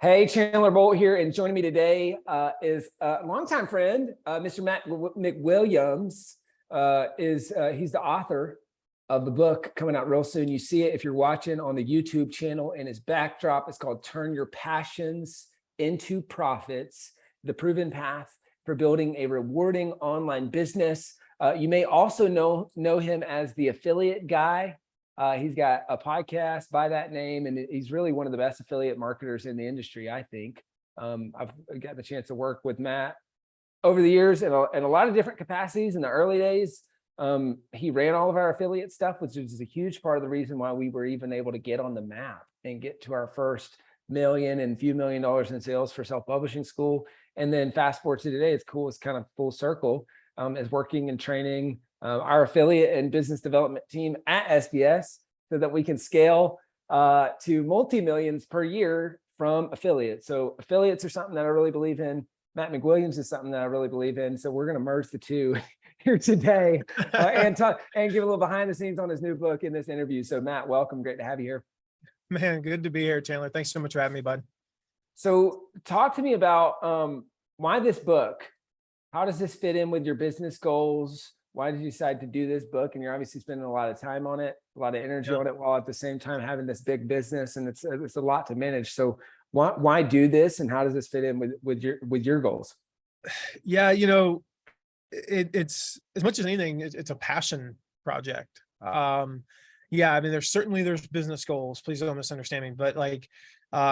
Hey, Chandler Bolt here, and joining me today is a longtime friend, Mr. Matt McWilliams. He's the author of the book coming out real soon. You see it if you're watching on the YouTube channel, and his backdrop is called "Turn Your Passions into Profits: The Proven Path for Building a Rewarding Online Business." You may also know him as the affiliate guy. He's got a podcast by that name, and he's really one of the best affiliate marketers in the industry, I think. I've gotten the chance to work with Matt over the years in a lot of different capacities. In the early days, he ran all of our affiliate stuff, which is a huge part of the reason why we were even able to get on the map and get to our first million and few $1 million in sales for self-publishing school. And then fast forward to today, it's cool. It's kind of full circle, as working and training our affiliate and business development team at SPS so that we can scale to multi-millions per year from affiliates. So affiliates are something that I really believe in. Matt McWilliams is something that I really believe in. So we're going to merge the two here today and give a little behind the scenes on his new book in this interview. So Matt, welcome. Great to have you here. Man, good to be here, Chandler. Thanks so much for having me, bud. So talk to me about why this book. How does this fit in with your business goals? Why did you decide to do this book? And you're obviously spending a lot of time on it, a lot of energy on it, while at the same time having this big business, and it's a lot to manage. So why do this, and how does this fit in with your goals? Yeah, it's as much as anything, it's a passion project. Yeah, I mean, there's business goals. Please don't misunderstand me, but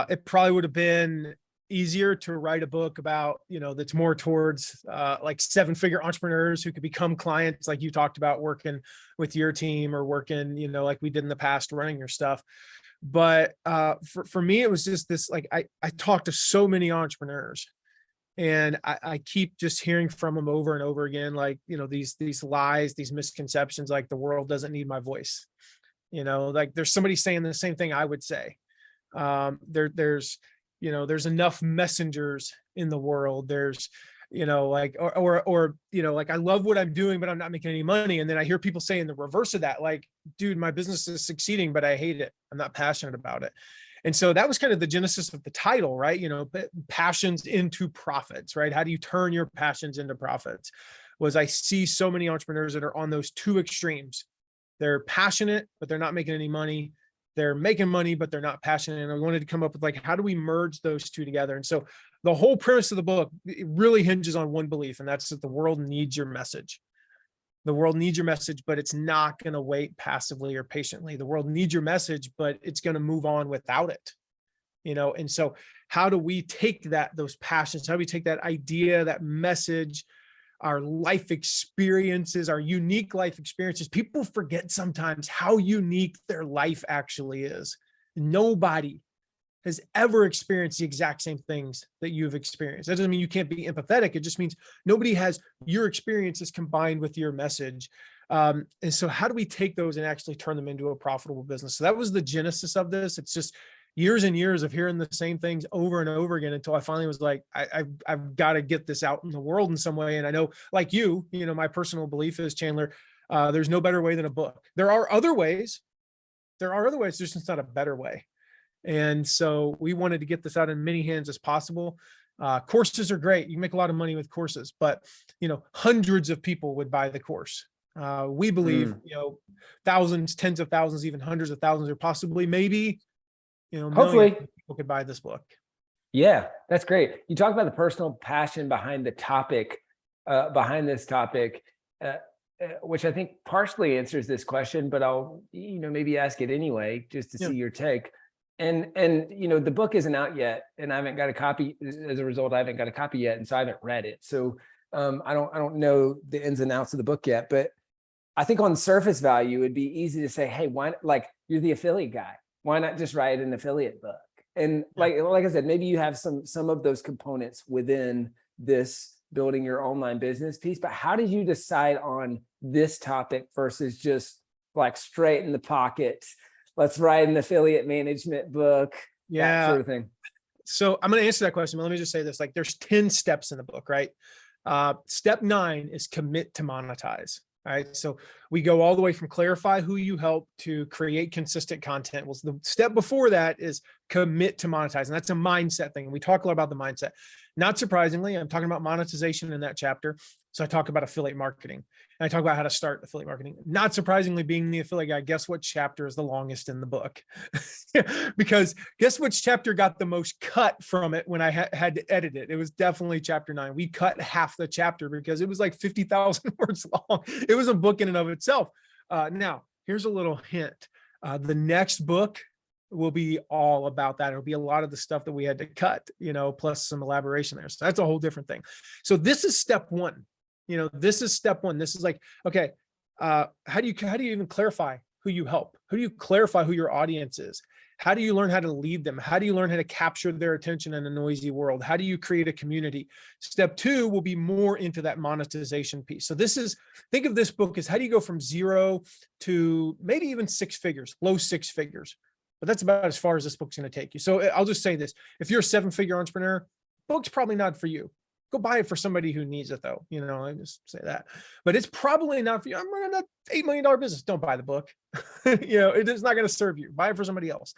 it probably would have been easier to write a book about, that's more towards like 7-figure entrepreneurs who could become clients, like you talked about, working with your team or working, like we did in the past, running your stuff. But for me, it was just this, I talked to so many entrepreneurs, and I keep just hearing from them over and over again, these lies, these misconceptions, like the world doesn't need my voice. There's somebody saying the same thing I would say. There's enough messengers in the world. There's, I love what I'm doing, but I'm not making any money. And then I hear people saying the reverse of that, like, dude, my business is succeeding, but I hate it. I'm not passionate about it. And so that was kind of the genesis of the title, right? Passions into profits, right? How do you turn your passions into profits? I see so many entrepreneurs that are on those two extremes. They're passionate, but they're not making any money. They're making money, but they're not passionate. And I wanted to come up with how do we merge those two together? And so the whole premise of the book, it really hinges on one belief, and that's that the world needs your message. The world needs your message, but it's not going to wait passively or patiently. The world needs your message, but it's going to move on without it. And so how do we take those passions? How do we take that idea, that message, our life experiences, our unique life experiences? People forget sometimes how unique their life actually is. Nobody has ever experienced the exact same things that you've experienced. That doesn't mean you can't be empathetic. It just means nobody has your experiences combined with your message. And so how do we take those and actually turn them into a profitable business? So that was the genesis of this. It's just years and years of hearing the same things over and over again until I finally was like, I've got to get this out in the world in some way. And I know, like my personal belief is, Chandler, there's no better way than a book. There are other ways. There's just not a better way. And so we wanted to get this out in many hands as possible. Courses are great. You make a lot of money with courses, but hundreds of people would buy the course. We believe, thousands, tens of thousands, even hundreds of thousands, or possibly maybe, hopefully people could buy this book. Yeah, that's great. You talk about the personal passion behind the topic, behind this topic, which I think partially answers this question, but I'll, maybe ask it anyway, just to see your take. And the book isn't out yet, and I haven't got a copy. As a result, I haven't got a copy yet, and so I haven't read it. So I don't know the ins and outs of the book yet. But I think on surface value, it'd be easy to say, hey, why? You're the affiliate guy. Why not just write an affiliate book? And like I said, maybe you have some of those components within this building your online business piece. But how did you decide on this topic versus just straight in the pocket? Let's write an affiliate management book, that sort of thing. So I'm going to answer that question, but let me just say this, there's 10 steps in the book, right? Step 9 is commit to monetize. All right. So we go all the way from clarify who you help to create consistent content. Well, the step before that is commit to monetize. And that's a mindset thing. We talk a lot about the mindset. Not surprisingly, I'm talking about monetization in that chapter. So I talk about affiliate marketing and I talk about how to start affiliate marketing. Not surprisingly, being the affiliate guy, guess what chapter is the longest in the book? Because guess which chapter got the most cut from it when I had to edit it? It was definitely chapter 9. We cut half the chapter because it was like 50,000 words long. It was a book in and of itself. Now, here's a little hint. The next book will be all about that. It'll be a lot of the stuff that we had to cut, plus some elaboration there. So that's a whole different thing. So this is step 1. This is step 1. This is like, okay, how do you even clarify who you help? Who do you clarify who your audience is? How do you learn how to lead them? How do you learn how to capture their attention in a noisy world? How do you create a community? Step 2 will be more into that monetization piece. So think of this book as how do you go from 0 to maybe even 6 figures, low 6 figures. But that's about as far as this book's going to take you. So I'll just say this. If you're a 7-figure entrepreneur, book's probably not for you. Go buy it for somebody who needs it though. I just say that, but it's probably not for you. I'm running an $8 million business. Don't buy the book. It is not going to serve you. Buy it for somebody else.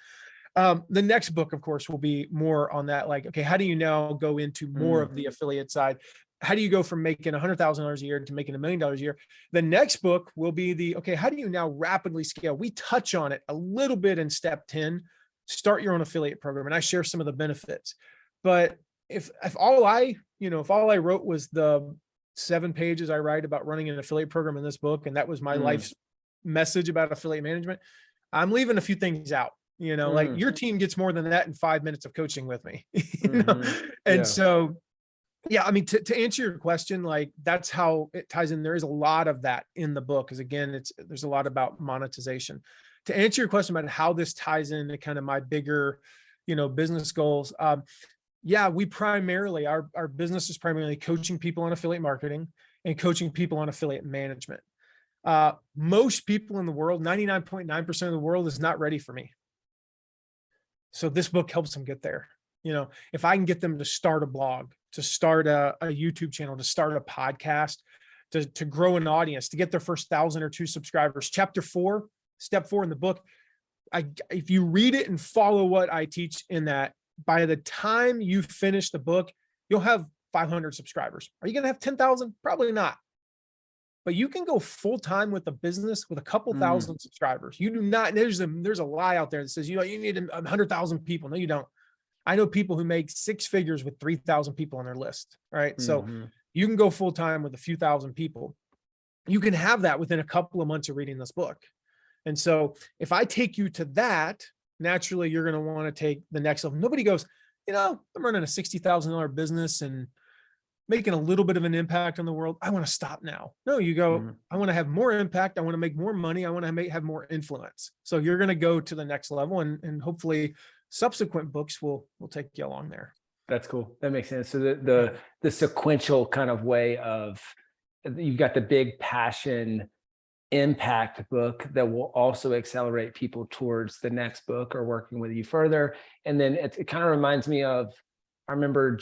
The next book, of course, will be more on that. Like, okay, how do you now go into more of the affiliate side? How do you go from making $100,000 a year to making $1 million a year? The next book will be okay, how do you now rapidly scale? We touch on it a little bit in step 10, start your own affiliate program. And I share some of the benefits, but if all I wrote was the 7 pages I write about running an affiliate program in this book, and that was my life's message about affiliate management, I'm leaving a few things out, like your team gets more than that in 5 minutes of coaching with me, And so, yeah, I mean, to answer your question, like that's how it ties in. There is a lot of that in the book, because again, there's a lot about monetization. To answer your question about how this ties into kind of my bigger, business goals. Yeah, we primarily, our business is primarily coaching people on affiliate marketing and coaching people on affiliate management. Most people in the world, 99.9% of the world is not ready for me. So this book helps them get there. If I can get them to start a blog, to start a YouTube channel, to start a podcast, to grow an audience, to get their first 1,000 or 2 subscribers. Chapter 4, step 4 in the book, if you read it and follow what I teach in that, by the time you finish the book, you'll have 500 subscribers. Are you going to have 10,000? Probably not. But you can go full time with a business with a couple thousand subscribers. You do not. There's a lie out there that says you need 100,000 people. No, you don't. I know people who make 6 figures with 3,000 people on their list. Right. So you can go full time with a few thousand people. You can have that within a couple of months of reading this book. And so if I take you to that, naturally, you're going to want to take the next level. Nobody goes, I'm running a $60,000 business and making a little bit of an impact on the world. I want to stop now. No, you go, I want to have more impact. I want to make more money. I want to have more influence. So you're going to go to the next level, and hopefully subsequent books will take you along there. That's cool. That makes sense. So the sequential kind of way of, you've got the big passion impact book that will also accelerate people towards the next book or working with you further. And then it kind of reminds me of, I remember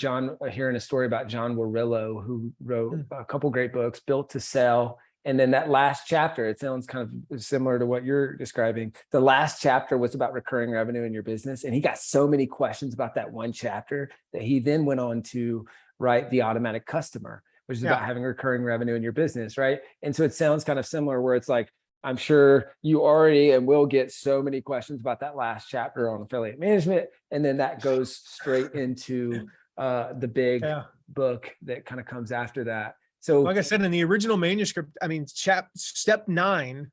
hearing a story about John Warillo, who wrote a couple great books, Built to Sell. And then that last chapter, it sounds kind of similar to what you're describing. The last chapter was about recurring revenue in your business. And he got so many questions about that one chapter that he then went on to write The Automatic Customer, which is about having recurring revenue in your business, right? And so it sounds kind of similar, where it's like, I'm sure you already and will get so many questions about that last chapter on affiliate management. And then that goes straight into the big book that kind of comes after that. So like I said, in the original manuscript, I mean, step 9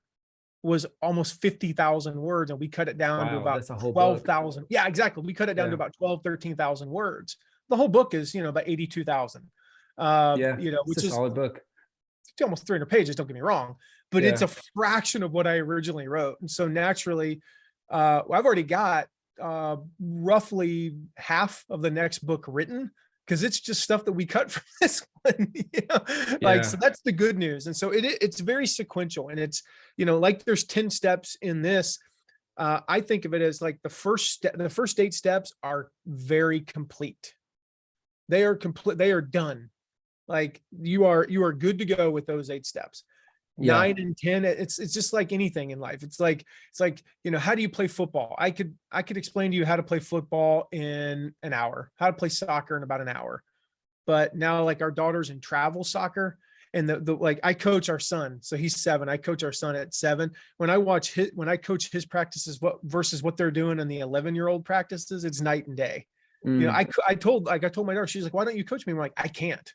was almost 50,000 words, and we cut it down to about 12,000. Yeah, exactly. We cut it down to about 12, 13,000 words. The whole book is, about 82,000. Which is a solid book. It's almost 300 pages, don't get me wrong, but it's a fraction of what I originally wrote. And so naturally, I've already got roughly half of the next book written, because it's just stuff that we cut from this one. So that's the good news. And so it's very sequential, and it's, like there's 10 steps in this. I think of it as like the first 8 steps are very complete. They are complete. They are done. Like you are good to go with those 8 steps. Yeah. 9 and 10. It's just like anything in life. It's like, how do you play football? I could explain to you how to play football in an hour, how to play soccer in about an hour. But now, like, our daughter's in travel soccer, and the like, I coach our son, so he's 7. I coach our son at 7. When I coach his practices, versus what they're doing in the 11-year-old practices, it's night and day. Mm, I told my daughter, she's like, why don't you coach me? I'm like, I can't.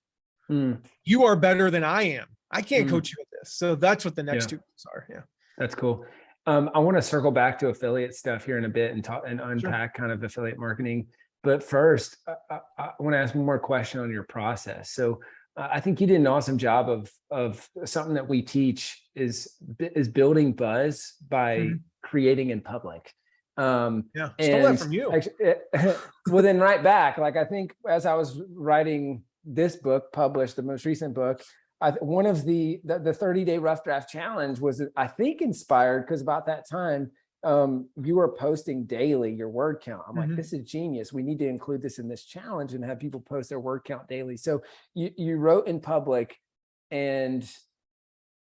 mm, You are better than I am. I can't mm. coach you at this. So that's what the next Yeah. 2 weeks are. Yeah. That's cool. I want to circle back to affiliate stuff here in a bit and talk and Sure. unpack kind of affiliate marketing. But first, I want to ask one more question on your process. So I think you did an awesome job of something that we teach is building buzz by Mhm. creating in public. Yeah. Stole And that from you. well, then right back, like, I think as I was writing this book, published the most recent book, one of the 30-day rough draft challenge was, I think, inspired because about that time, you were posting daily your word count. I'm like, Mhm. this is genius. We need to include this in this challenge and have people post their word count daily. So you wrote in public and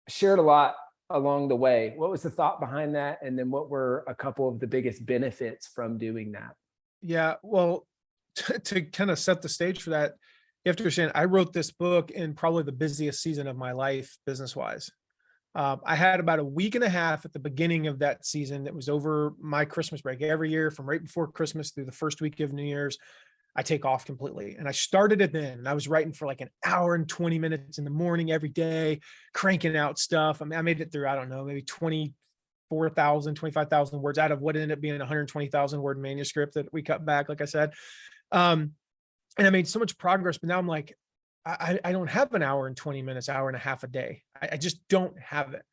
shared a lot along the way. What was the thought behind that? And then what were a couple of the biggest benefits from doing that? Yeah. Well, to kind of set the stage for that, you have to understand, I wrote this book in probably the busiest season of my life, business wise. I had about a week and a half at the beginning of that season that was over my Christmas break. Every year, from right before Christmas through the first week of New Year's, I take off completely. And I started it then. And I was writing for like an hour and 20 minutes in the morning every day, cranking out stuff. I mean, I made it through, I don't know, maybe 24,000, 25,000 words out of what ended up being a 120,000 word manuscript that we cut back, like I said. And I made so much progress, but now I'm like, I don't have an hour and 20 minutes, hour and a half a day. I just don't have it.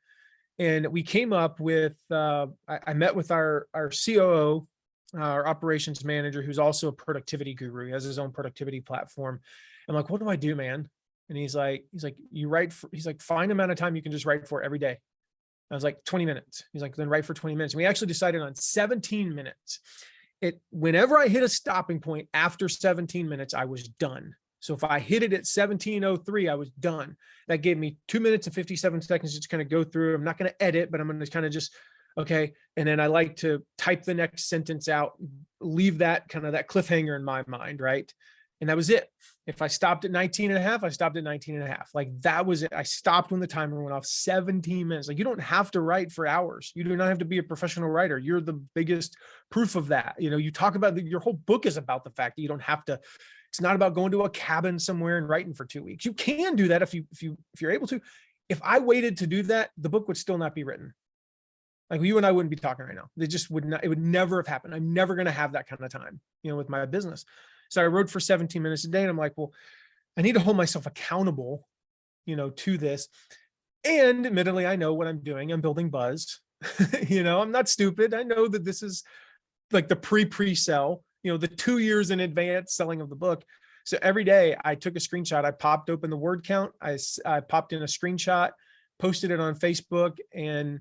And we came up with, I met with our COO, our operations manager, who's also a productivity guru. He has his own productivity platform. I'm like, what do I do, man? And he's like, he's like, find amount of time you can just write for every day. I was like, 20 minutes. He's like, then write for 20 minutes. And we actually decided on 17 minutes. Whenever I hit a stopping point after 17 minutes, I was done. So if I hit it at 17:03, I was done. That gave me 2 minutes and 57 seconds to just kind of go through. I'm not going to edit, but I'm going to kind of just, okay. And then I like to type the next sentence out, leave that kind of that cliffhanger in my mind. Right. And that was it. If I stopped at 19 and a half, I stopped at 19 and a half. Like, that was it. I stopped when the timer went off. 17 minutes. Like, you don't have to write for hours. You do not have to be a professional writer. You're the biggest proof of that. You know, you talk about your whole book is about the fact that you don't have to. It's not about going to a cabin somewhere and writing for 2 weeks. You can do that if you're able to. If I waited to do that, the book would still not be written. Like, you and I wouldn't be talking right now. They just would not. It would never have happened. I'm never going to have that kind of time, with my business. So I wrote for 17 minutes a day, and I'm like, well, I need to hold myself accountable, to this. And admittedly, I know what I'm doing. I'm building buzz. I'm not stupid. I know that this is like the pre-sell, the 2 years in advance selling of the book. So every day I took a screenshot. I popped open the word count. I popped in a screenshot, posted it on Facebook. And,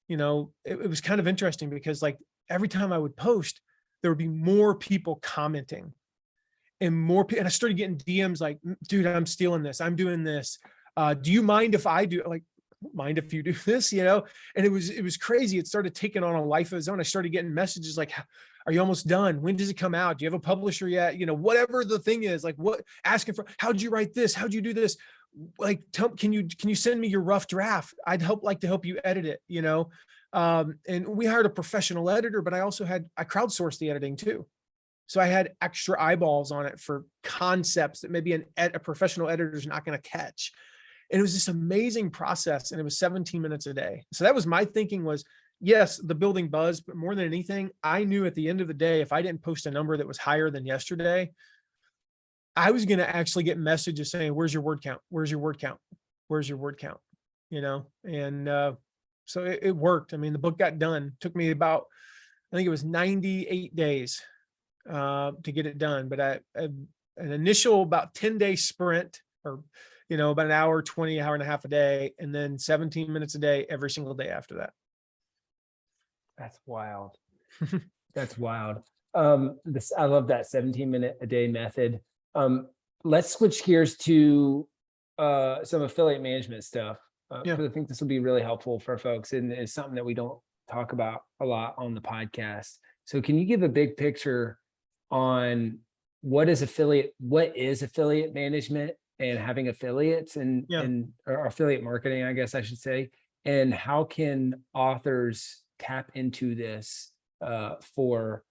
it was kind of interesting because, like, every time I would post, there would be more people commenting. And I started getting DMs like, dude, I'm stealing this. I'm doing this. Do you mind if I do? Like, mind if you do this, And it was crazy. It started taking on a life of its own. I started getting messages like, are you almost done? When does it come out? Do you have a publisher yet? Whatever the thing is, like, what, asking for, how'd you write this? How'd you do this? Like, can you send me your rough draft? I'd like to help you edit it, and we hired a professional editor, but I crowdsourced the editing too. So I had extra eyeballs on it for concepts that maybe a professional editor is not going to catch. And it was this amazing process. And it was 17 minutes a day. So that was my thinking was, yes, the building buzz, but more than anything, I knew at the end of the day, if I didn't post a number that was higher than yesterday, I was going to actually get messages saying, where's your word count? Where's your word count? Where's your word count? And so it worked. I mean, the book got done. Took me about, I think it was 98 days to get it done. But an initial about 10-day sprint, or, about an hour, 20, hour and a half a day, and then 17 minutes a day, every single day after that. That's wild. That's wild. I love that 17-minute a day method. Let's switch gears to some affiliate management stuff. Yeah. because I think this will be really helpful for folks, and it's something that we don't talk about a lot on the podcast. So can you give a big picture on what is affiliate management and having affiliates Yeah. or affiliate marketing, I guess I should say, and how can authors tap into this for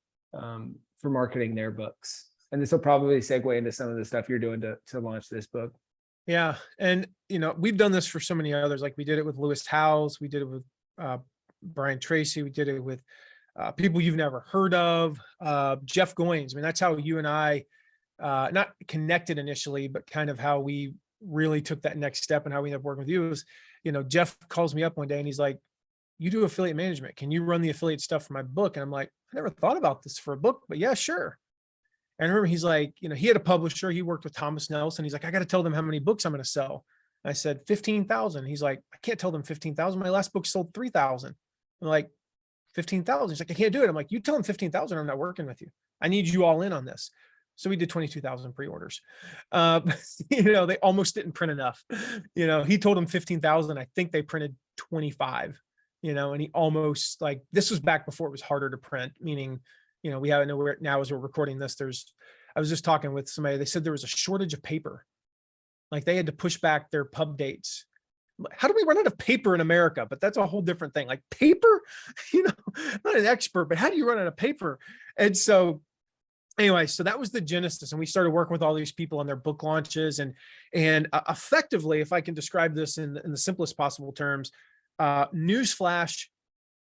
marketing their books? And this will probably segue into some of the stuff you're doing to launch this book. Yeah. And, we've done this for so many others. Like we did it with Lewis Howes. We did it with Brian Tracy. We did it with people you've never heard of. Jeff Goins. I mean, that's how you and I, not connected initially, but kind of how we really took that next step and how we ended up working with you is, Jeff calls me up one day and he's like, you do affiliate management. Can you run the affiliate stuff for my book? And I'm like, I never thought about this for a book, but yeah, sure. And I remember he's like, he had a publisher. He worked with Thomas Nelson. He's like, I got to tell them how many books I'm going to sell. I said, 15,000. He's like, I can't tell them 15,000. My last book sold 3,000. I'm like, 15,000. He's like, I can't do it. I'm like, you tell them 15,000. I'm not working with you. I need you all in on this. So we did 22,000 pre-orders. They almost didn't print enough. He told them 15,000. I think they printed 25, and he almost this was back before it was harder to print, meaning, we have nowhere now as we're recording this. I was just talking with somebody. They said there was a shortage of paper. Like they had to push back their pub dates. How do we run out of paper in America? But that's a whole different thing. Like paper, I'm not an expert, but how do you run out of paper? And so anyway, so that was the genesis. And we started working with all these people on their book launches and effectively, if I can describe this in the simplest possible terms, newsflash,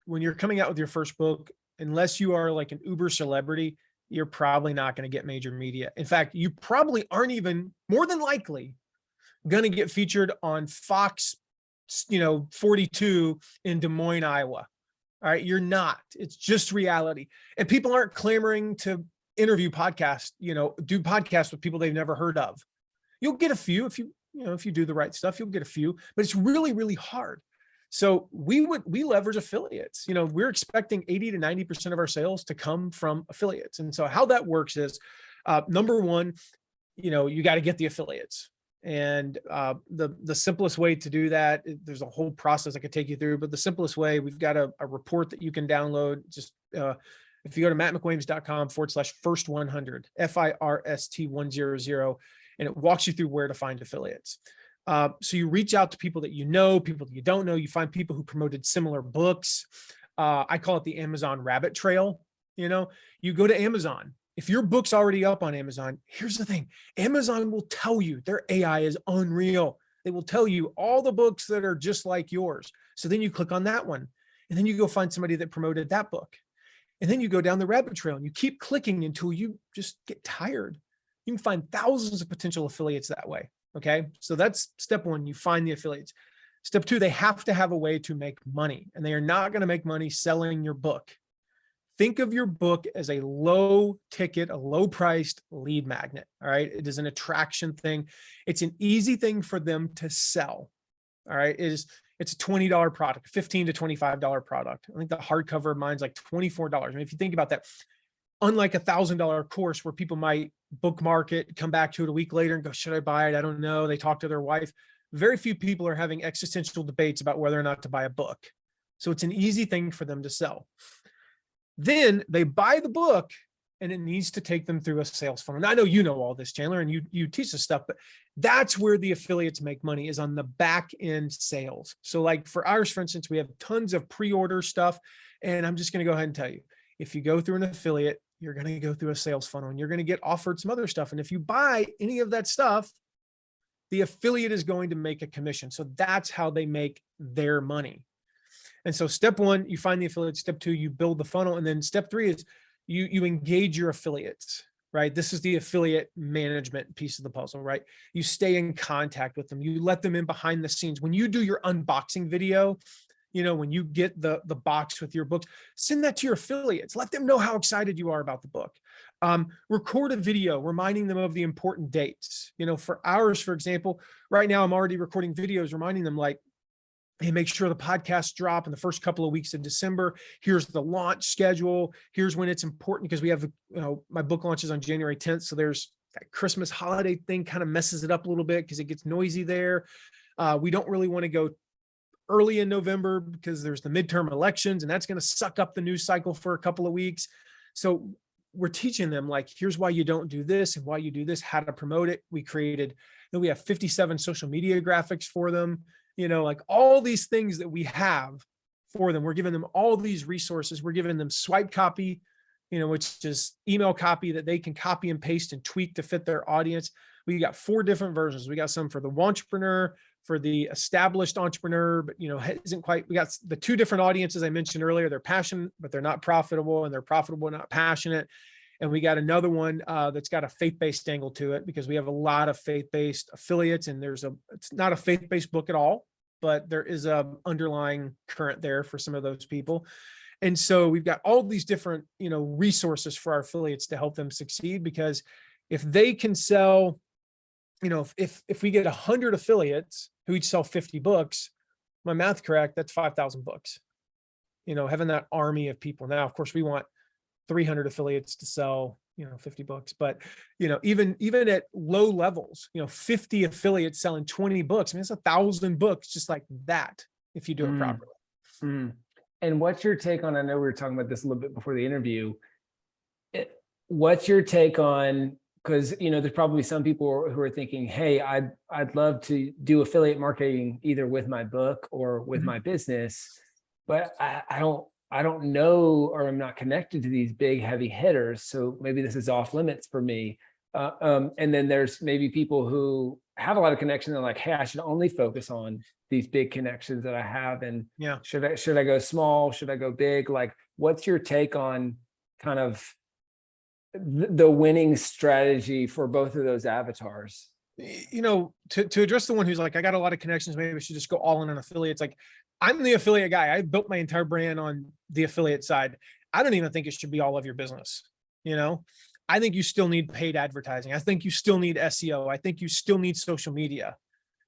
when you're coming out with your first book, unless you are like an uber celebrity, you're probably not going to get major media. In fact, you probably aren't even more than likely going to get featured on Fox, 42 in Des Moines, Iowa. All right. You're not, it's just reality. And people aren't clamoring to interview podcasts, do podcasts with people they've never heard of. You'll get a few if you do the right stuff, you'll get a few, but it's really, really hard. So we leverage affiliates. We're expecting 80 to 90% of our sales to come from affiliates. And so how that works is, number one, you got to get the affiliates. And the simplest way to do that, there's a whole process I could take you through, but the simplest way, we've got a report that you can download. Just if you go to mattmcwilliams.com/first100, FIRST100, and it walks you through where to find affiliates. So you reach out to people that people that you don't know, you find people who promoted similar books. I call it the Amazon rabbit trail. You go to Amazon. If your book's already up on Amazon, here's the thing. Amazon will tell you their AI is unreal. They will tell you all the books that are just like yours. So then you click on that one and then you go find somebody that promoted that book. And then you go down the rabbit trail and you keep clicking until you just get tired. You can find thousands of potential affiliates that way. Okay. So that's step one. You find the affiliates. Step two, they have to have a way to make money, and they are not going to make money selling your book. Think of your book as a low ticket, a low priced lead magnet. All right. It is an attraction thing. It's an easy thing for them to sell. All right. It's a $20 product, $15 to $25 product. I think the hardcover of mine's like $24. I mean, if you think about that, unlike $1,000 course where people might bookmark it, come back to it a week later and go, should I buy it? I don't know. They talk to their wife. Very few people are having existential debates about whether or not to buy a book. So it's an easy thing for them to sell. Then they buy the book and it needs to take them through a sales funnel. Now, I know you know all this, Chandler, and you teach this stuff, but that's where the affiliates make money, is on the back end sales. So like for ours, for instance, we have tons of pre-order stuff. And I'm just going to go ahead and tell you, if you go through an affiliate, you're going to go through a sales funnel and you're going to get offered some other stuff. And if you buy any of that stuff, the affiliate is going to make a commission. So that's how they make their money. And so step one, you find the affiliate. Step two, you build the funnel. And then step three is you engage your affiliates, right? This is the affiliate management piece of the puzzle, right? You stay in contact with them. You let them in behind the scenes. When you do your unboxing video, when you get the box with your books, send that to your affiliates. Let them know how excited you are about the book. Record a video reminding them of the important dates. For ours, for example, right now I'm already recording videos reminding them like, hey, make sure the podcasts drop in the first couple of weeks of December. Here's the launch schedule. Here's when it's important, because we have, my book launches on January 10th. So there's that Christmas holiday thing kind of messes it up a little bit because it gets noisy there. We don't really want to go early in November because there's the midterm elections, and that's going to suck up the news cycle for a couple of weeks. So we're teaching them, like, here's why you don't do this and why you do this, how to promote it. We have 57 social media graphics for them, like all these things that we have for them. We're giving them all these resources. We're giving them swipe copy, which is email copy that they can copy and paste and tweak to fit their audience. We got 4 different versions. We got some for the entrepreneur, for the established entrepreneur, but isn't quite. We got the 2 different audiences I mentioned earlier. They're passionate, but they're not profitable, and they're profitable, not passionate. And we got another one that's got a faith-based angle to it, because we have a lot of faith-based affiliates, and it's not a faith-based book at all, but there is a underlying current there for some of those people. And so we've got all these different, resources for our affiliates to help them succeed, because if they can sell, if we get 100 affiliates who each sell 50 books, my math correct, that's 5,000 books, having that army of people. Now, of course, we want 300 affiliates to sell, 50 books, but, even at low levels, 50 affiliates selling 20 books, I mean, it's 1,000 books just like that, if you do it properly. Mm. And what's your take on, I know we were talking about this a little bit before the interview. What's your take on, because, there's probably some people who are thinking, hey, I'd love to do affiliate marketing either with my book or with my business, but I don't know, or I'm not connected to these big heavy hitters. So maybe this is off limits for me. And then there's maybe people who have a lot of connection. They're like, hey, I should only focus on these big connections that I have. And should I go small? Should I go big? Like, what's your take on kind of the winning strategy for both of those avatars? To address the one who's like, I got a lot of connections, maybe I should just go all in on affiliates. Like, I'm the affiliate guy. I built my entire brand on the affiliate side. I don't even think it should be all of your business. I think you still need paid advertising. I think you still need SEO. I think you still need social media.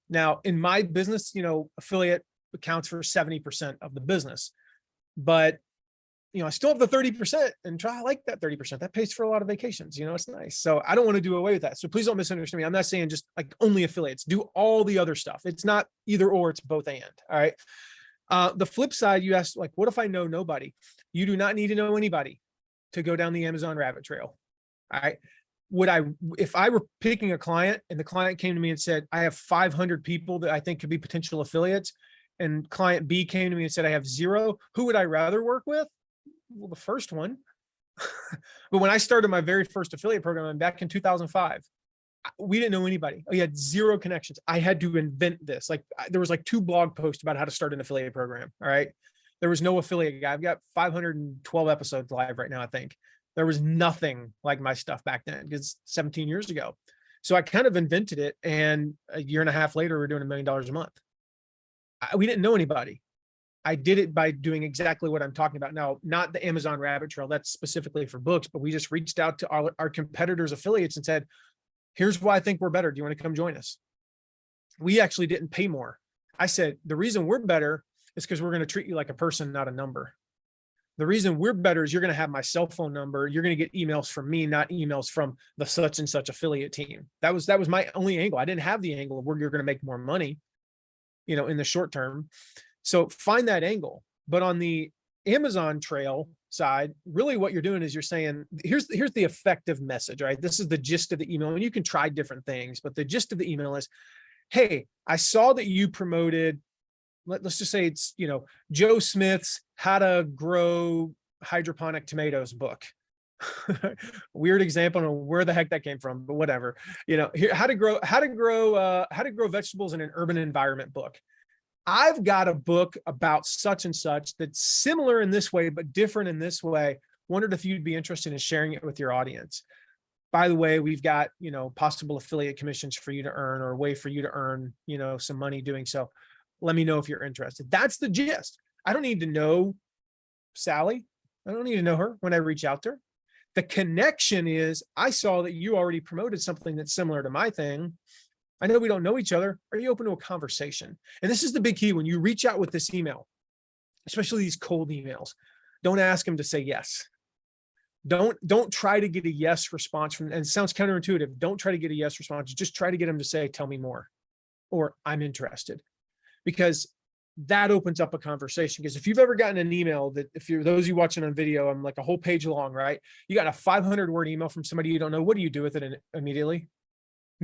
Now, in my business, affiliate accounts for 70% of the business, but I still have the 30%, and I like that 30%. That pays for a lot of vacations. It's nice. So I don't want to do away with that. So please don't misunderstand me. I'm not saying just like only affiliates. Do all the other stuff. It's not either or, it's both and. All right. The flip side, you asked, like, what if I know nobody? You do not need to know anybody to go down the Amazon rabbit trail. All right. If I were picking a client and the client came to me and said, I have 500 people that I think could be potential affiliates, and client B came to me and said, I have 0, who would I rather work with? Well, the first one. But when I started my very first affiliate program back in 2005, we didn't know anybody. We had 0 connections. I had to invent this. Like, there was like 2 blog posts about how to start an affiliate program. All right. There was no affiliate guy. I've got 512 episodes live right now, I think. There was nothing like my stuff back then, because 17 years ago. So I kind of invented it. And a year and a half later, we're doing $1 million a month. We didn't know anybody. I did it by doing exactly what I'm talking about now, not the Amazon rabbit trail. That's specifically for books, but we just reached out to our competitors' affiliates and said, here's why I think we're better. Do you want to come join us? We actually didn't pay more. I said, the reason we're better is because we're going to treat you like a person, not a number. The reason we're better is you're going to have my cell phone number. You're going to get emails from me, not emails from the such and such affiliate team. That was my only angle. I didn't have the angle of where you're going to make more money, in the short term. So find that angle. But on the Amazon trail side, really what you're doing is you're saying, here's the effective message, right? This is the gist of the email, and you can try different things, but the gist of the email is, hey, I saw that you promoted, let's just say it's, Joe Smith's How to Grow Hydroponic Tomatoes book. Weird example of where the heck that came from, but whatever. Here, how to grow vegetables in an urban environment book. I've got a book about such and such that's similar in this way, but different in this way. Wondered if you'd be interested in sharing it with your audience. By the way, we've got, possible affiliate commissions for you to earn, or a way for you to earn, some money doing so. Let me know if you're interested. That's the gist. I don't need to know Sally. I don't need to know her when I reach out to her. The connection is, I saw that you already promoted something that's similar to my thing. I know we don't know each other. Are you open to a conversation? And this is the big key when you reach out with this email, especially these cold emails. Don't ask them to say yes. Don't try to get a yes response from, and it sounds counterintuitive. Don't try to get a yes response. Just try to get them to say, tell me more, or I'm interested. Because that opens up a conversation. Because if you've ever gotten an email that, if you're those of you watching on video, I'm like a whole page long, right? You got a 500-word email from somebody you don't know. What do you do with it immediately?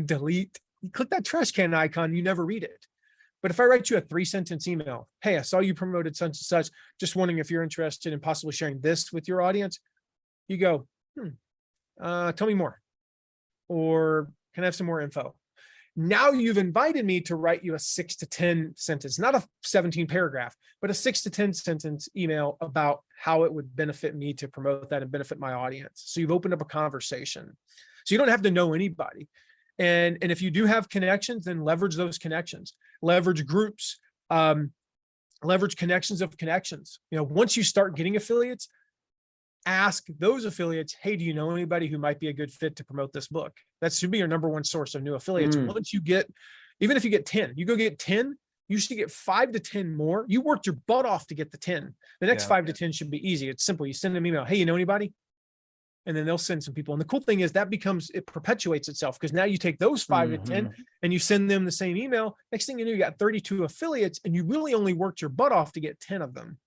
Delete. You click that trash can icon, you never read it. But if I write you a 3-sentence email, hey, I saw you promoted such and such, just wondering if you're interested in possibly sharing this with your audience, you go, tell me more, or can I have some more info? Now you've invited me to write you a 6 to 10 sentence, not a 17 paragraph, but a 6 to 10 sentence email about how it would benefit me to promote that and benefit my audience. So you've opened up a conversation. So you don't have to know anybody. And if you do have connections, then leverage those connections, leverage groups, leverage connections of connections. Once you start getting affiliates, ask those affiliates, hey, do you know anybody who might be a good fit to promote this book? That should be your number one source of new affiliates. Once you get, even if you get 10, you go get 10, you should get 5 to 10 more. You worked your butt off to get the 10. The next 5 to 10 should be easy. It's simple. You send them an email, hey, you know anybody? And then they'll send some people. And the cool thing is that it perpetuates itself, because now you take those 5 to 10 and you send them the same email. Next thing you know, you got 32 affiliates, and you really only worked your butt off to get 10 of them.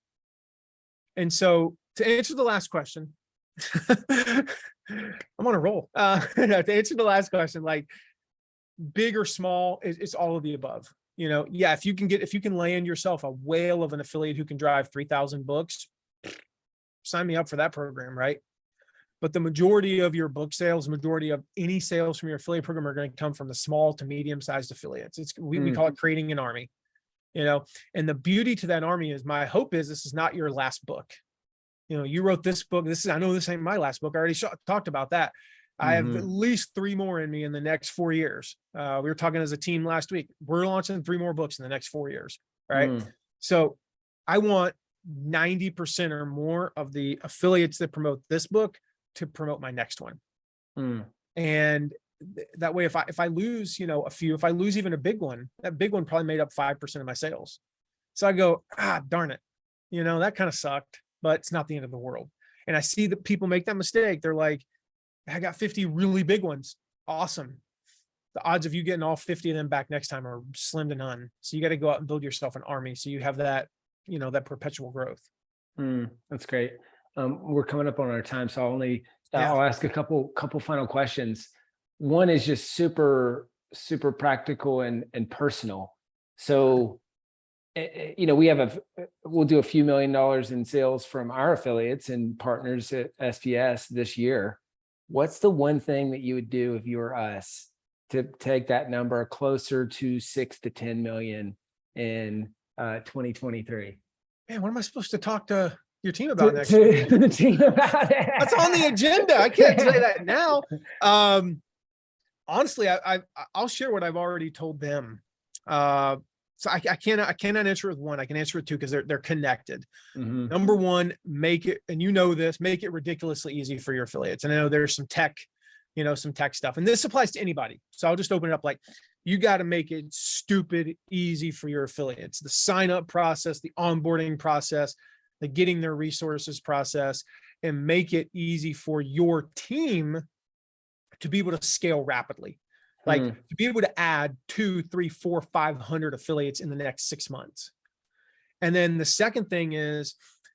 And so to answer the last question, I'm on a roll. To answer the last question, like big or small, it's all of the above. If you can land yourself a whale of an affiliate who can drive 3,000 books, sign me up for that program, right? But the majority of your book sales, majority of any sales from your affiliate program are going to come from the small to medium-sized affiliates. We call it creating an army, and the beauty to that army is, my hope is this is not your last book. You wrote this book. I know this ain't my last book. I already talked about that. I have at least 3 more in me in the next 4 years. We were talking as a team last week. We're launching 3 more books in the next 4 years. Right. So I want 90% or more of the affiliates that promote this book to promote my next one. And that way, if I lose, a few, if I lose even a big one, that big one probably made up 5% of my sales. So I go, darn it. That kind of sucked, but it's not the end of the world. And I see that people make that mistake. They're like, I got 50 really big ones. Awesome. The odds of you getting all 50 of them back next time are slim to none. So you got to go out and build yourself an army. So you have that, that perpetual growth. That's great. We're coming up on our time, so I'll ask a couple final questions. One is just super practical and personal. So, we'll do a few $1 million in sales from our affiliates and partners at SPS this year. What's the one thing that you would do if you were us to take that number closer to 6 to 10 million in 2023? Man, what am I supposed to talk to your team about next week? The team about it. That's on the agenda. I can't say that now. Honestly, I'll share what I've already told them. So I cannot answer with one. I can answer with 2 because they're connected. Number one, make it, and make it ridiculously easy for your affiliates. And I know there's some tech stuff, and this applies to anybody. So I'll just open it up. Like, you got to make it stupid easy for your affiliates. The sign up process, the onboarding process, the getting their resources process, and make it easy for your team to be able to scale rapidly. Like to be able to add 2, 3, 4, 500 affiliates in the next 6 months. And then the second thing is,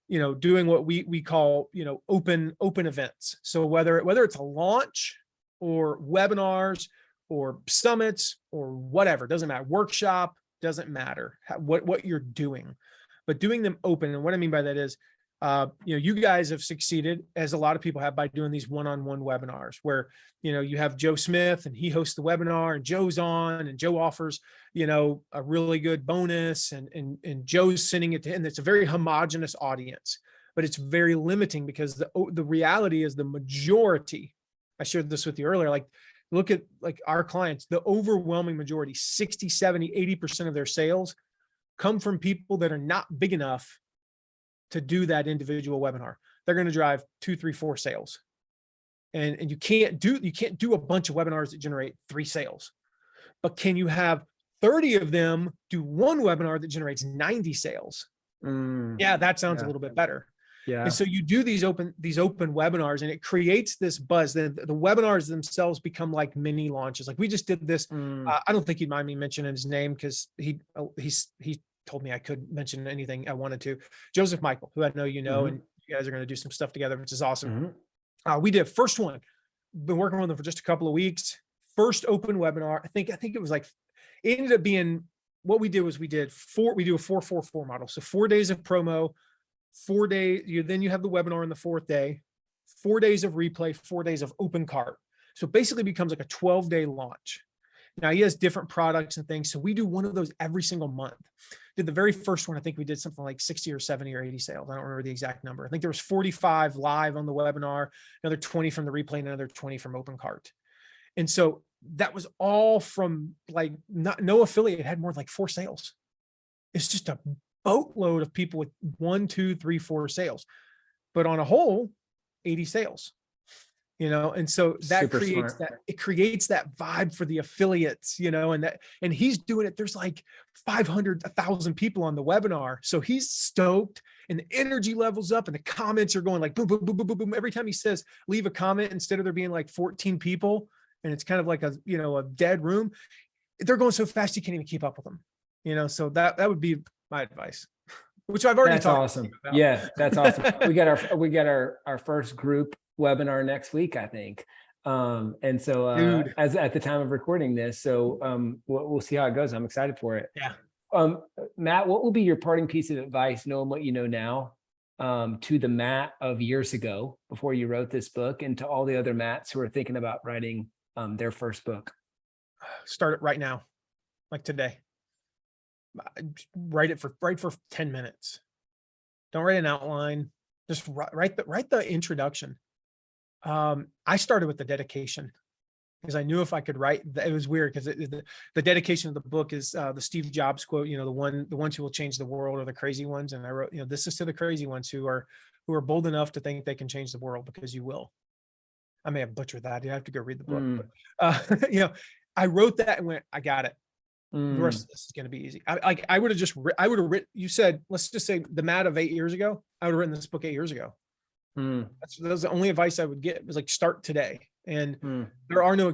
doing what we call, open events. So whether it's a launch or webinars or summits or whatever, doesn't matter. Workshop, doesn't matter what you're doing, but doing them open. And what I mean by that is, you guys have succeeded, as a lot of people have, by doing these one-on-one webinars where, you have Joe Smith and he hosts the webinar and Joe's on and Joe offers, a really good bonus and Joe's sending it to him. It's a very homogenous audience, but it's very limiting because the reality is the majority, I shared this with you earlier, like look at like our clients, the overwhelming majority, 60, 70, 80% of their sales come from people that are not big enough to do that individual webinar. They're going to drive 2, 3, 4 sales. And you can't do a bunch of webinars that generate 3 sales, but can you have 30 of them do one webinar that generates 90 sales? Yeah, that sounds a little bit better. Yeah. And so you do these open webinars, and it creates this buzz. The webinars themselves become like mini launches. Like we just did this. I don't think he'd mind me mentioning his name because he told me I could mention anything I wanted to. Joseph Michael, who I know you know, and you guys are going to do some stuff together, which is awesome. We did first one. Been working with them for just a couple of weeks. First open webinar. I think it was like, it ended up being, what we did was we do a 4-4-4 model. So 4 days of promo, 4 days, then you have the webinar on the 4th day, 4 days of replay, 4 days of open cart. So it basically becomes like a 12-day launch. Now he has different products and things. So we do one of those every single month. Did the very first one, I think we did something like 60 or 70 or 80 sales. I don't remember the exact number. I think there was 45 live on the webinar, another 20 from the replay, and another 20 from open cart. And so that was all from like no affiliate had more than like 4 sales. It's just a boatload of people with 1, 2, 3, 4 sales, but on a whole, 80 sales. And so that creates that vibe for the affiliates, and he's doing it. There's like 500, 1,000 people on the webinar. So he's stoked and the energy levels up and the comments are going like boom, boom, boom, boom, boom, boom. Every time he says, leave a comment, instead of there being like 14 people and it's kind of like a dead room, they're going so fast, you can't even keep up with them. So that would be my advice, which I've already talked awesome. about. Yeah, that's awesome. we got our first group webinar next week, I think. And so as at the time of recording this, so we'll see how it goes. I'm excited for it. Yeah. Matt, what will be your parting piece of advice, knowing what you know now, to the Matt of years ago before you wrote this book, and to all the other Matts who are thinking about writing their first book? Start it right now, like today. Write for 10 minutes. Don't write an outline. Just write the introduction. I started with the dedication because I knew if I could write, it was weird because the dedication of the book is the Steve Jobs quote, the ones who will change the world are the crazy ones. And I wrote, this is to the crazy ones who are bold enough to think they can change the world, because you will. I may have butchered that. You have to go read the book. But, I wrote that and went, I got it. The rest of this is going to be easy. I would have written, you said, let's just say the Matt of 8 years ago, I would have written this book 8 years ago. That was the only advice I would get, was like, start today. And there are no,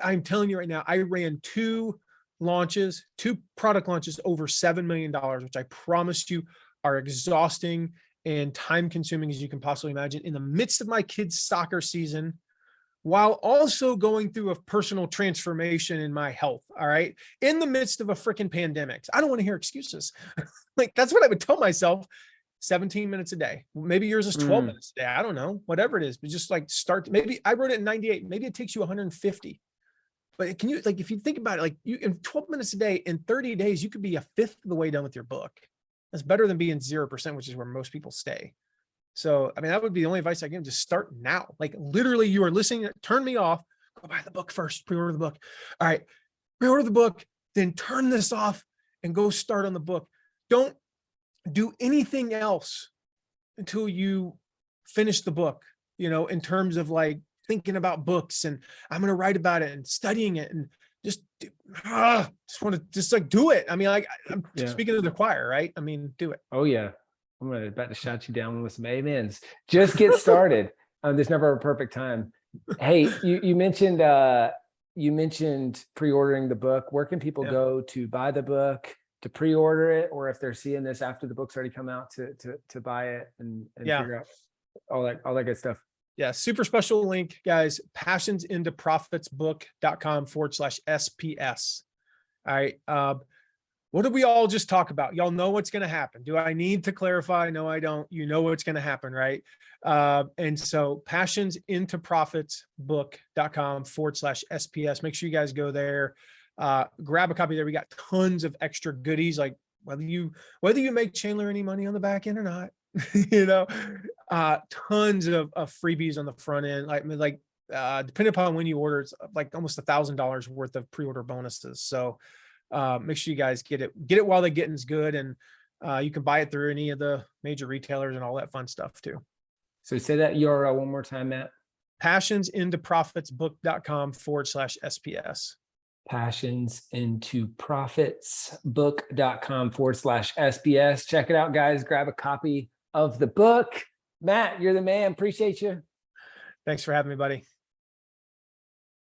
I'm telling you right now, I ran 2 product launches over $7 million, which I promise you are exhausting and time consuming as you can possibly imagine, in the midst of my kids' soccer season, while also going through a personal transformation in my health. All right. In the midst of a freaking pandemic. I don't want to hear excuses. Like, that's what I would tell myself. 17 minutes a day. Maybe yours is 12 minutes a day. I don't know, whatever it is, but just like start. Maybe I wrote it in 98. Maybe it takes you 150. But can you, like, if you think about it, like, you in 12 minutes a day, in 30 days, you could be 1/5 of the way done with your book. That's better than being 0%, which is where most people stay. So, that would be the only advice I give. Just start now. Like, literally, you are listening, turn me off, go buy the book first, pre-order the book. All right, pre-order the book, then turn this off and go start on the book. Don't do anything else until you finish the book, in terms of like thinking about books and I'm going to write about it and studying it, and just want to just like do it. I'm speaking to the choir, right? Do it. Oh yeah. I'm about to shout you down with some amens. Just get started. There's never a perfect time. Hey, you mentioned pre-ordering the book. Where can people go to buy the book, to pre-order it, or if they're seeing this after the book's already come out, to buy it and figure out all that good stuff? Yeah. Super special link, guys, passionsintoprofitsbook.com/SPS. All right. What did we all just talk about? Y'all know what's going to happen. Do I need to clarify? No, I don't. You know what's going to happen, right? And so passionsintoprofitsbook.com/SPS. Make sure you guys go there. Grab a copy there. We got tons of extra goodies, like whether you make Chandler any money on the back end or not, tons of freebies on the front end. Like depending upon when you order, it's like almost $1,000 worth of pre-order bonuses. So make sure you guys get it while the getting's good, and you can buy it through any of the major retailers and all that fun stuff too. So say that URL one more time, Matt. passionsintoprofitsbook.com/SPS. passionsintoprofitsbook.com/SPS. Check it out, guys. Grab a copy of the book. Matt, you're the man. Appreciate you. Thanks for having me, buddy.